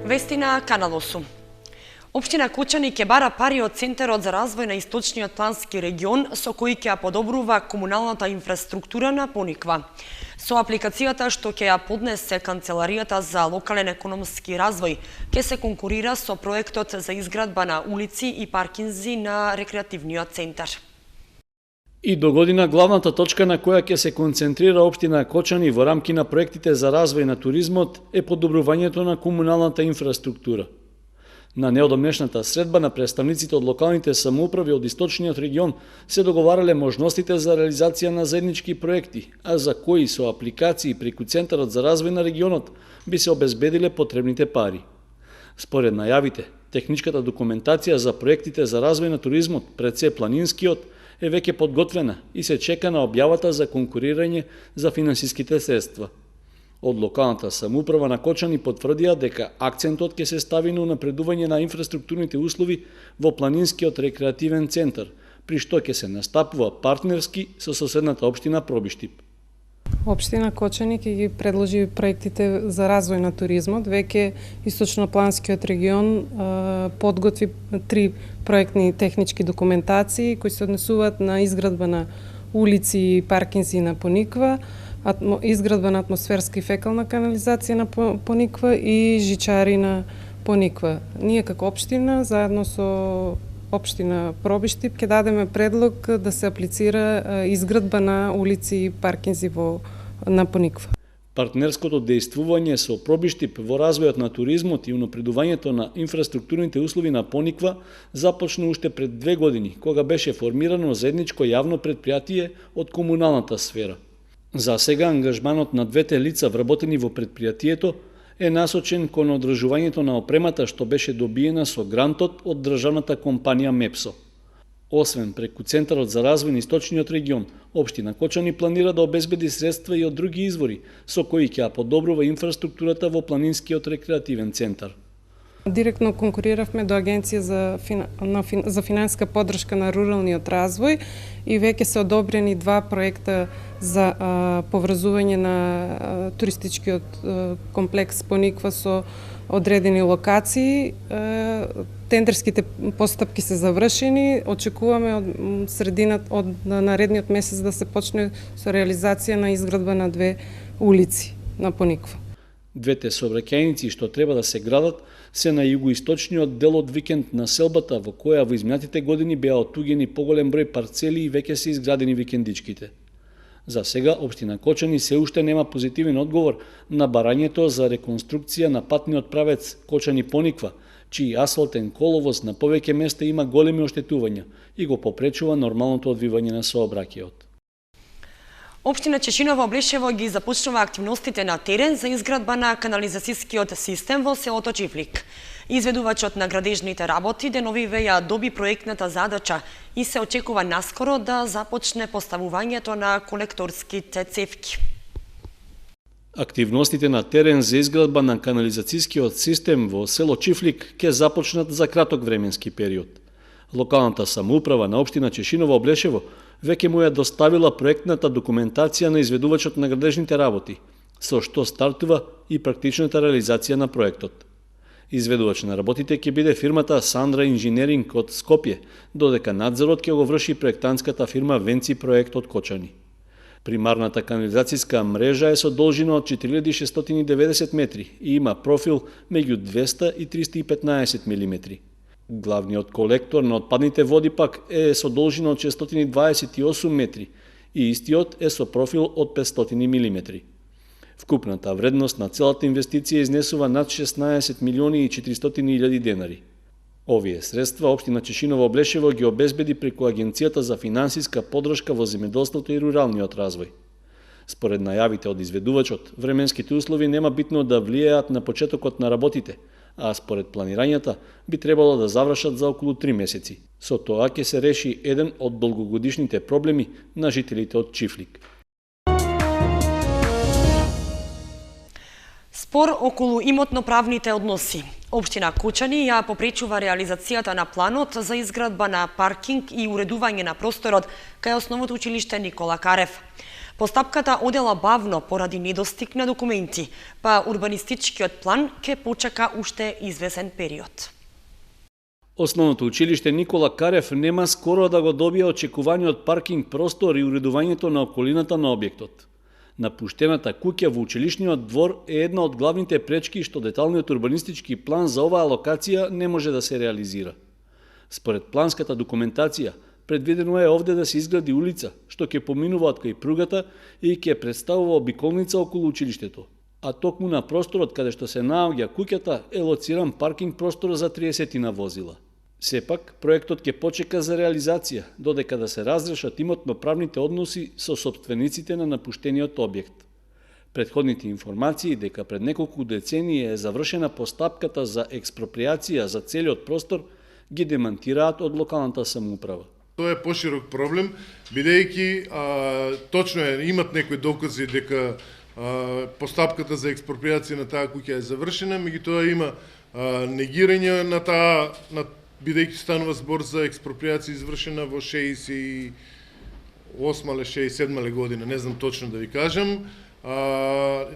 Вести на Каналосу. Општина Кочани ќе бара пари од Центарот за развој на Источниот плански регион, со кои ќе ја подобрува комуналната инфраструктура на Пониква. Со апликацијата што ќе ја поднесе Канцеларијата за локален економски развој, ќе се конкурира со проектот за изградба на улици и паркинзи на рекреативниот центар. И до година главната точка на која ќе се концентрира општина Кочани во рамки на проектите за развој на туризмот е подобрувањето на комуналната инфраструктура. На неодамнешната средба на представниците од локалните самоуправи од Источниот регион се договарале можностите за реализација на заеднички проекти, а за кои со апликации преку Центарот за развој на регионот би се обезбедиле потребните пари. Според најавите, техничката документација за проектите за развој на туризмот пред се планинскиот е веќе подготвена и се чека на објавата за конкурирање за финансиските средства. Од локалната самоуправа на Кочани потврдија дека акцентот ќе се стави на напредување на инфраструктурните услови во планинскиот рекреативен центар, при што ќе се настапува партнерски со соседната општина Пробиштип. Општина Кочани ќе ги предложи проектите за развој на туризмот. Веќе Источнопланскиот регион подготви 3 проектни технички документации кои се однесуваат на изградба на улици и паркинзи на Пониква, изградба на атмосферска и фекална канализација на Пониква и жичари на Пониква. Ние како општина, заедно со општина Пробиштип, ќе дадеме предлог да се аплицира изградба на улици и паркинзи на Пониква. Партнерското дејствување со Пробиштип во развојот на туризмот и унапредувањето на инфраструктурните услови на Пониква започна уште пред 2 години, кога беше формирано заедничко јавно предпријатие од комуналната сфера. За сега ангажманот на двете лица вработени во предпријатието е насочен кон одржувањето на опремата што беше добиена со грантот од државната компанија МЕПСО. Освен преку Центарот за развој на Источниот регион, општина Кочани планира да обезбеди средства и од други извори, со кои ќе ја подобрува инфраструктурата во планинскиот рекреативен центар. Директно конкуриравме до Агенција за финансиска поддршка на руралниот развој и веќе се одобрени 2 проекта за поврзување на туристичкиот комплекс Пониква со одредени локации. Тендерските постапки се завршени. Очекуваме од средината од наредниот месец да се почне со реализација на изградба на 2 улици на Пониква. Двете сообраќајници што треба да се градат се на југоисточниот дел од викенд населбата, во која во изминатите години беа оттуѓени поголем број парцели и веќе се изградени викендичките. За сега, општина Кочани се уште нема позитивен одговор на барањето за реконструкција на патниот правец Кочани-Пониква, чиј асфалтен коловоз на повеќе места има големи оштетувања и го попречува нормалното одвивање на сообраќајот. Општина Чешиново Облешево ги започнува активностите на терен за изградба на канализацијскиот систем во селото Чифлик. Изведувачот на градежните работи деновиве ја доби проектната задача и се очекува наскоро да започне поставувањето на колекторските цевки. Активностите на терен за изградба на канализацијскиот систем во село Чифлик ќе започнат за краток временски период. Локалната самоуправа на општина Чешиново Облешево веќе му ја доставила проектната документација на изведувачот на градежните работи, со што стартува и практичната реализација на проектот. Изведувач на работите ќе биде фирмата Сандра Инженеринг од Скопје, додека надзорот ќе го врши проектантската фирма Венци проект од Кочани. Примарната канализацијска мрежа е со должина од 4690 метри и има профил меѓу 200 и 315 милиметри. Главниот колектор на отпадните води пак е со должина од 628 метри и истиот е со профил од 500 милиметри. Вкупната вредност на целата инвестиција изнесува над 16 милиони и 400 илјади денари. Овие средства општина Чешиново Облешево ги обезбеди преку Агенцијата за финансиска поддршка во земјоделството и руралниот развој. Според најавите од изведувачот, временските услови нема битно да влијаат на почетокот на работите, а според планирањата би требало да завршат за околу 3 месеци. Со тоа ќе се реши еден од долгогодишните проблеми на жителите од Чифлик. Спор околу имотно-правните односи. Општина Кочани ја попречува реализацијата на планот за изградба на паркинг и уредување на просторот кај основното училиште Никола Карев. Постапката одела бавно поради недостиг на документи, па урбанистичкиот план ќе почека уште извесен период. Основното училиште Никола Карев нема скоро да го добие очекуваниот паркинг простор и уредувањето на околината на објектот. Напуштената куќа во училишниот двор е една од главните пречки што деталниот урбанистички план за оваа локација не може да се реализира. Според планската документација, предвидено е овде да се изгради улица, што ќе поминува од кај пругата и ќе представува обиколница околу училиштето. А токму на просторот каде што се наоѓа куќата е лоциран паркинг простор за 30 возила. Сепак, проектот ќе почека за реализација, додека да се разрешат имотно-правните односи со сопствениците на напуштениот објект. Предходните информации дека пред неколку децении е завршена постапката за експроприација за целиот простор ги демантираат од локалната самоуправа. Тоа е поширок проблем, бидејќи точно имат некои докази дека постапката за експроприација на таа куќа е завршена, меѓутоа има негирање на таа, бидејќи станува збор за експроприација извршена во 68 или 67 година, не знам точно да ви кажам.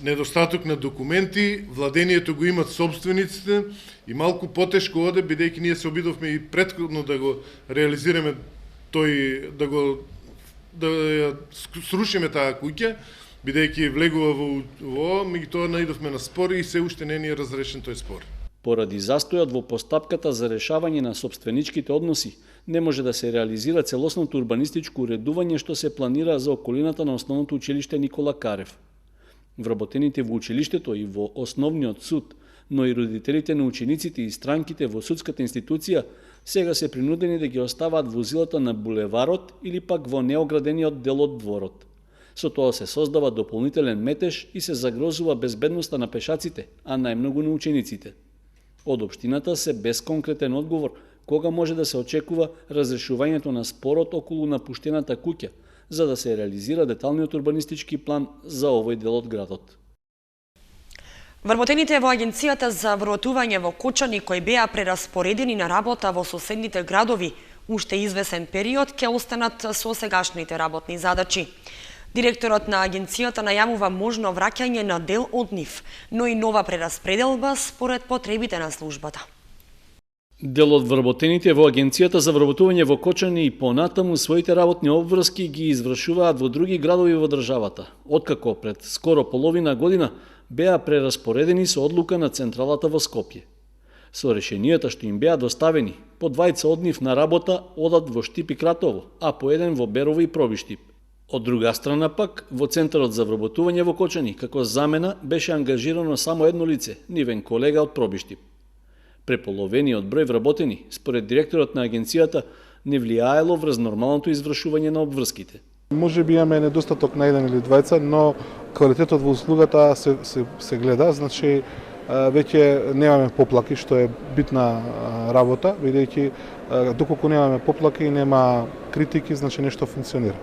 Недостаток на документи, владението го имат собствениците и малку потешко оде, бидејќи ние се обидовме и претходно да го реализираме да срушиме таа куќа, бидејќи влегува во меѓутоа наидовме на спор и се уште не е разрешен тој спор. Поради застојот во постапката за решавање на собственичките односи, не може да се реализира целосното урбанистичко уредување што се планира за околината на основното училиште Никола Карев. Вработените во училиштето и во основниот суд, но и родителите на учениците и странките во судската институција сега се принудени да ги оставаат возилата на булеварот или пак во неоградениот дел од дворот. Со тоа се создава дополнителен метеж и се загрозува безбедноста на пешаците, а најмногу на учениците. Од општината се без конкретен одговор кога може да се очекува разрешувањето на спорот околу напуштената куќа, за да се реализира деталниот урбанистички план за овој дел од градот. Вработените во Агенцијата за вработување во Кочани кои беа прераспоредени на работа во соседните градови, уште извесен период ќе останат со сегашните работни задачи. Директорот на агенцијата најавува можно враќање на дел од нив, но и нова прераспределба според потребите на службата. Дел од вработените во Агенцијата за вработување во Кочани и понатаму своите работни обврски ги извршуваат во други градови во државата, откако пред скоро половина година беа прераспоредени со одлука на централата во Скопје. Со решенијата што им беа доставени, по двајца од нив на работа одат во Штип и Кратово, а по еден во Берово и Пробиштип. Од друга страна пак, во Центарот за вработување во Кочани, како замена, беше ангажирано само едно лице, нивен колега од Пробиштип. Преполовениот број вработени, според директорот на агенцијата, не влијаело врз нормалното извршување на обврските. Може би имаме недостаток на еден или двајца, но квалитетот во услугата се гледа, значи веќе немаме поплаки, што е битна работа, бидејќи доколку немаме поплаки, нема критики, значи нешто функционира.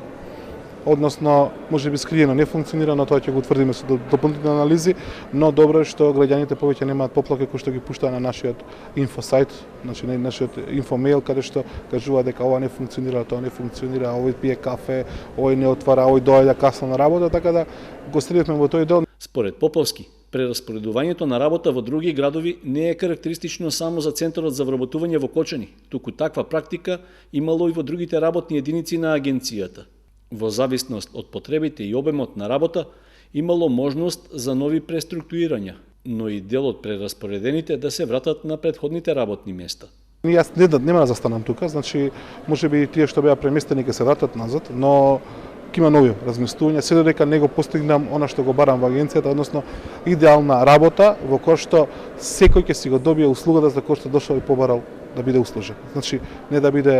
Односно, може би скриено не функционира, но тоа ќе го утврдиме со дополнителни анализи, но добро е што граѓаните повеќе немаат поплаки кои што ги пушта на нашиот инфосајт, значи на нашиот инфомейл, каде што кажува дека ова не функционира, тоа не функционира, овој пие кафе, овој не отвара, овој доаѓа касно на работа, така да го следиме во тој дел. Според Поповски, прераспоредувањето на работа во други градови не е карактеристично само за Центарот за вработување во Кочани, туку таква практика имало и во другите работни единици на агенцијата. Во зависност од потребите и обемот на работа, имало можност за нови преструктурирања, но и дел од прераспоредените да се вратат на претходните работни места. Јас нема да застанам тука, значи може би тие што беа преместени ќе се вратат назад, но ќе има нови разместувања, се додека не го постигнам она што го барам во агенцијата, односно идеална работа во која што секој ќе си го добие услугата за која што дошол и побарал да биде услужен. Значи, не да биде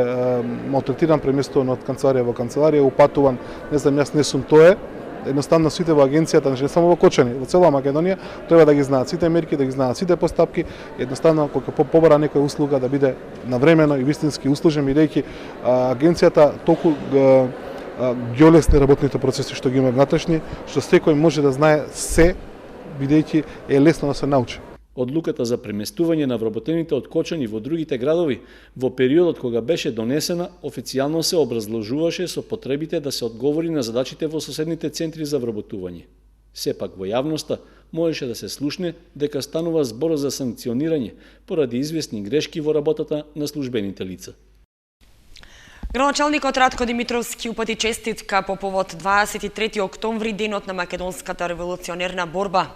малтретиран, преместуван од канцеларија во канцеларија, упатуван, не знам, јас не сум тоа. Едноставно сите во агенцијата, значи не само во Кочани, во цела Македонија, треба да ги знаат сите мерки, да ги знаат сите постапки, едноставно кога побара некоја услуга да биде навремено и вистински услужен, бидејќи агенцијата толку ги олесни работните процеси што ги има внатрешни, што секој може да знае се, бидејќи е лесно да се научи. Одлуката за преместување на вработените од Кочани во другите градови во периодот кога беше донесена, официјално се образложуваше со потребите да се одговори на задачите во соседните центри за вработување. Сепак во јавноста можеше да се слушне дека станува збор за санкционирање поради известни грешки во работата на службените лица. Градоначалникот Ратко Димитровски упати честитка по повод 23 октомври, денот на македонската револуционерна борба.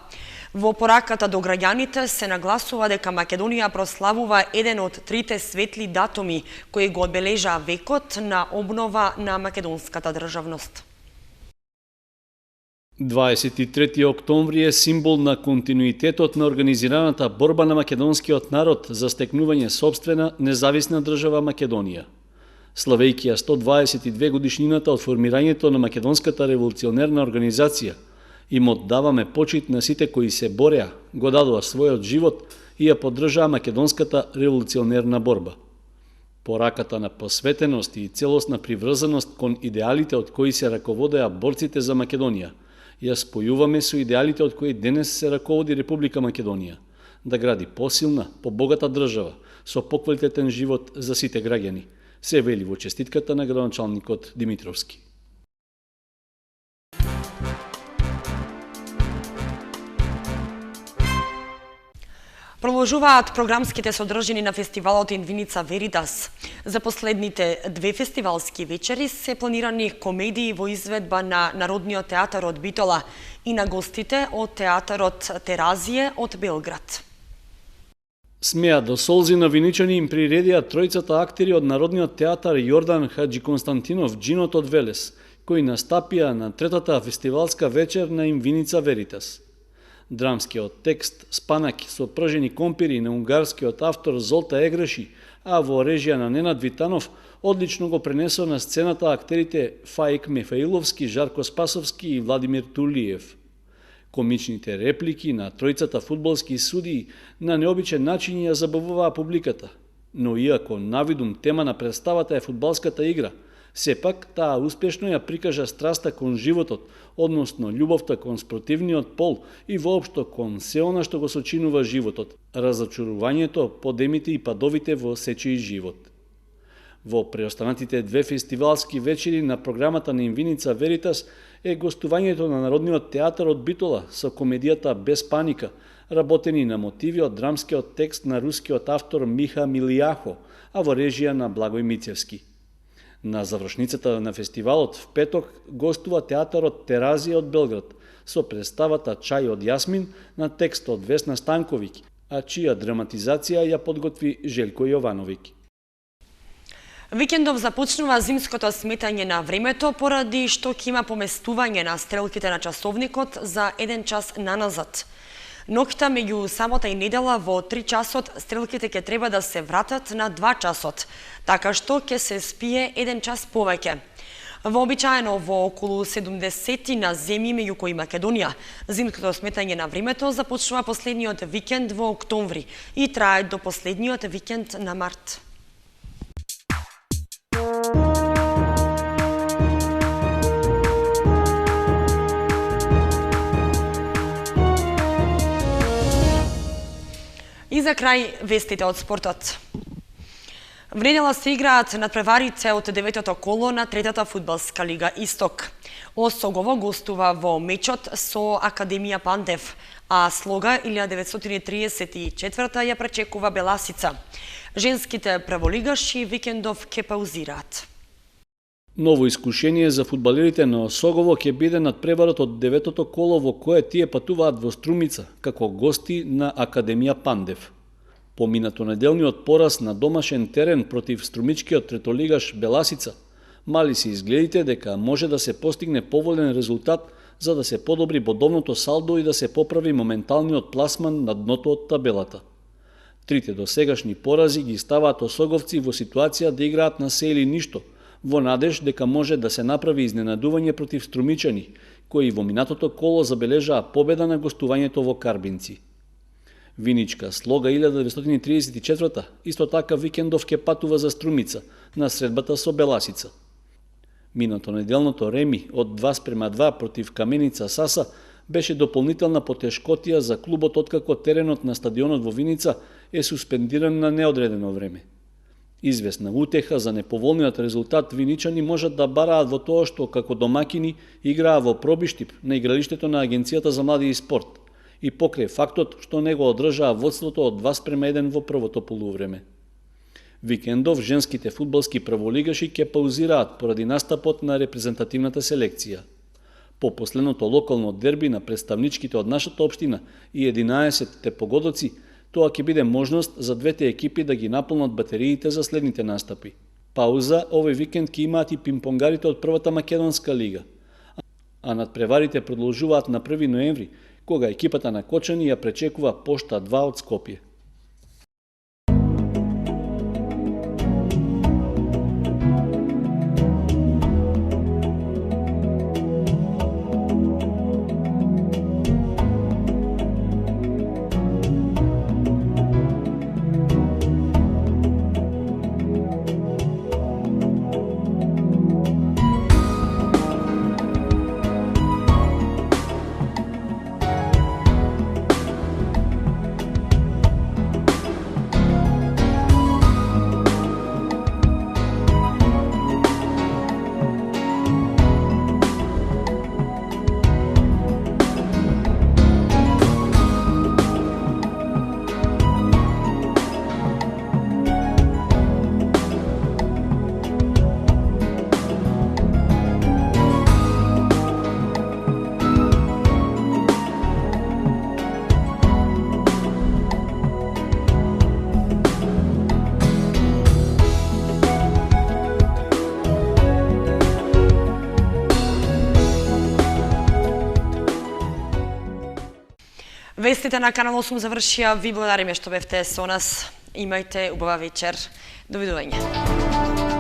Во пораката до граѓаните се нагласува дека Македонија прославува еден од трите светли датуми кои го одбележаа векот на обнова на македонската државност. 23 октомври е символ на континуитетот на организираната борба на македонскиот народ за стекнување сопствена независна држава Македонија. Славејќи ја 122 годишнината од формирањето на Македонската револуционерна организација, им оддаваме почит на сите кои се бореа, го дадоа својот живот и ја поддржаа македонската револуционерна борба. Пораката на посветеност и целосна приврзаност кон идеалите од кои се раководеа борците за Македонија, ја спојуваме со идеалите од кои денес се раководи Република Македонија, да гради посилна, побогата држава со поквалитетен живот за сите граѓани, се вели во честитката на градоначалникот Димитровски. Продолжуваат програмските содржини на фестивалот Инвиница Веритас. За последните две фестивалски вечери се планирани комедии во изведба на Народниот театар од Битола и на гостите од театарот Теразије од Белград. Смеа до солзи на виничани им приредија тројцата актери од Народниот театар Јордан Хаджи Константинов, Джинот од Велес, кои настапија на третата фестивалска вечер на Инвиница Веритас. Драмскиот текст «Спанак со пржени компири» на унгарскиот автор Золта Егреши, а во режија на Ненад Витанов, одлично го пренесо на сцената актерите Фаик Мефаиловски, Жарко Спасовски и Владимир Тулиев. Комичните реплики на тројцата фудбалски судии на необичен начин ја забавуваа публиката, но иако навидум тема на представата е фудбалската игра, сепак таа успешно ја прикажа страста кон животот, односно љубовта кон спротивниот пол и воопшто кон се она што го сочинува животот, разочарувањето, подемите и падовите во сечиј живот. Во преостанатите две фестивалски вечери на програмата на Инвиница Веритас е гостувањето на Народниот театар од Битола со комедијата Без паника, работени на мотиви од драмскиот текст на рускиот автор Миха Милијахо, а во режија на Благој Мицевски. На завршницата на фестивалот в петок гостува театарот Теразије од Белград со представата Чај од Јасмин на текст од Весна Станковиќ, а чија драматизација ја подготви Желко Јовановиќ. Викендов започнува зимското сметање на времето поради што ќе има поместување на стрелките на часовникот за 1 час наназад. Ноќта меѓу самота и недела во 3 часот стрелките ќе треба да се вратат на 2 часот, така што ќе се спие 1 час повеќе. Вообичаено во околу 70 на земји меѓу кои Македонија, зимското сметање на времето започнува последниот викенд во октомври и трае до последниот викенд на март. И за крај вестите од спортот. Вредела се играат надпреварите од 9-то коло на третата фудбалска лига Исток. Осогово гостува во мечот со Академија Пандев, а Слога 1934 ја пречекува Беласица. Женските прволигаши викендов ќе паузираат. Ново искушение за фудбалерите на Осогово ќе биде надпреварот од 9-то коло во кое тие патуваат во Струмица како гости на Академија Пандев. Поминато неделниот пораз на домашен терен против струмичкиот третолигаш Беласица, мали се изгледите дека може да се постигне поволен резултат за да се подобри бодовното салдо и да се поправи моменталниот пласман на дното од табелата. Трите досегашни порази ги ставаат осоговци во ситуација да играат на се или ништо, во надеж дека може да се направи изненадување против струмичани, кои во минатото коло забележаа победа на гостувањето во Карбинци. Виничка Слога 1934 исто така викендов ќе патува за Струмица на средбата со Беласица. Минато неделното реми од 2:2 против Каменица Саса беше дополнителна потешкотија за клубот откако теренот на стадионот во Виница е суспендиран на неодредено време. Известна утеха за неповолниот резултат виничани можат да бараат во тоа што како домакини играа во пробиштип на игралиштето на Агенцијата за млади и спорт и покрај фактот што не го одржаа водството од 2:1 во првото полувреме. Викендов женските фудбалски прволигаши ќе паузираат поради настапот на репрезентативната селекција. По последното локално дерби на представничките од нашата општина и 11-те погодоци, тоа ќе биде можност за двете екипи да ги наполнат батериите за следните настапи. Пауза овој викенд ќе имаат и пимпонгарите од првата македонска лига, а надпреварите продолжуваат на 1 ноември, кога екипата на Кочани ја пречекува Пошта 2 од Скопје. Вестите на Канал 8 завршија. Ви благодариме што бевте со нас. Имајте убава вечер. Довидување.